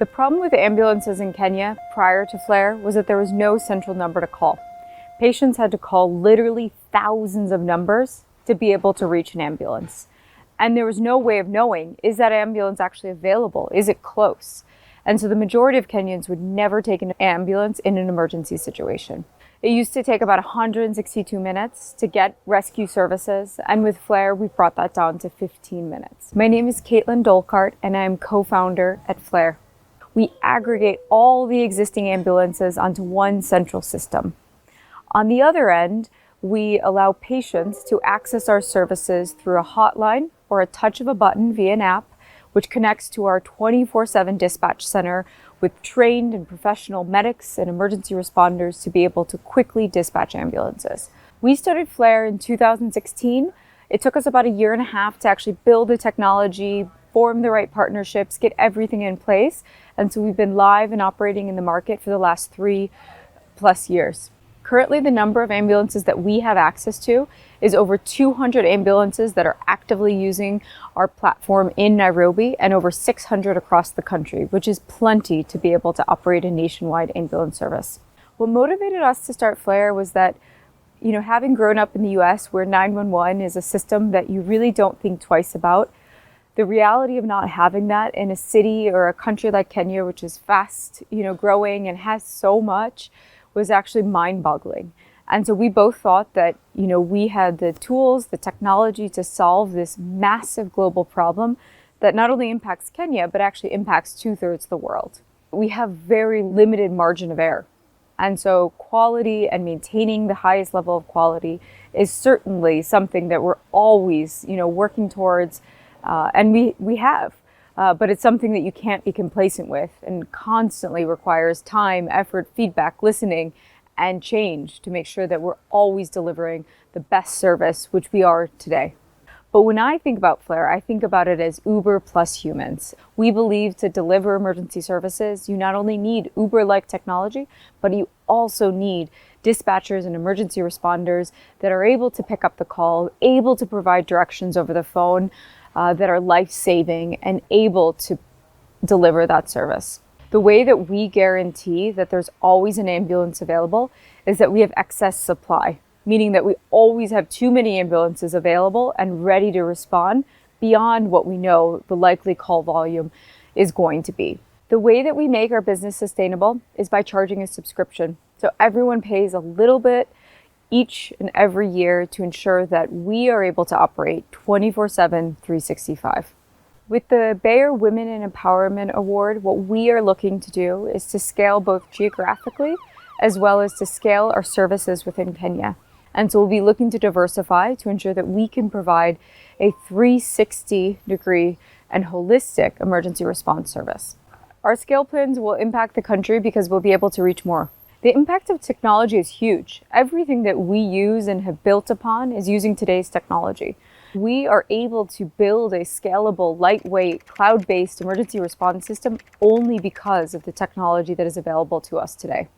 The problem with ambulances in Kenya prior to flare was that there was no central number to call. Patients had to call literally thousands of numbers to be able to reach an ambulance. And there was no way of knowing, is that ambulance actually available? Is it close? And so the majority of Kenyans would never take an ambulance in an emergency situation. It used to take about 162 minutes to get rescue services, and with flare, we've brought that down to 15 minutes. My name is Caitlin Dolkart, and I'm co-founder at Flare. We aggregate all the existing ambulances onto one central system. On the other end, we allow patients to access our services through a hotline or a touch of a button via an app, which connects to our 24/7 dispatch center with trained and professional medics and emergency responders to be able to quickly dispatch ambulances. We started Flare in 2016. It took us about a year and a half to actually build the technology, form the right partnerships, get everything in place. And so we've been live and operating in the market for the last 3+ years. Currently, the number of ambulances that we have access to is over 200 ambulances that are actively using our platform in Nairobi and over 600 across the country, which is plenty to be able to operate a nationwide ambulance service. What motivated us to start Flare was that, having grown up in the US where 911 is a system that you really don't think twice about, the reality of not having that in a city or a country like Kenya, which is fast, growing and has so much, was actually mind-boggling. And so we both thought that, we had the tools, the technology to solve this massive global problem that not only impacts Kenya, but actually impacts 2/3 of the world. We have very limited margin of error. And so quality and maintaining the highest level of quality is certainly something that we're always, working towards, and we have. But it's something that you can't be complacent with and constantly requires time, effort, feedback, listening, and change to make sure that we're always delivering the best service, which we are today. But when I think about Flare, I think about it as Uber plus humans. We believe to deliver emergency services, you not only need Uber-like technology, but you also need dispatchers and emergency responders that are able to pick up the call, able to provide directions over the phone, that are life-saving and able to deliver that service. The way that we guarantee that there's always an ambulance available is that we have excess supply, meaning that we always have too many ambulances available and ready to respond beyond what we know the likely call volume is going to be. The way that we make our business sustainable is by charging a subscription. So everyone pays a little bit each and every year to ensure that we are able to operate 24/7, 365. With the Bayer Women in Empowerment Award, what we are looking to do is to scale both geographically as well as to scale our services within Kenya. And so we'll be looking to diversify to ensure that we can provide a 360-degree and holistic emergency response service. Our scale plans will impact the country because we'll be able to reach more. The impact of technology is huge. Everything that we use and have built upon is using today's technology. We are able to build a scalable, lightweight, cloud-based emergency response system only because of the technology that is available to us today.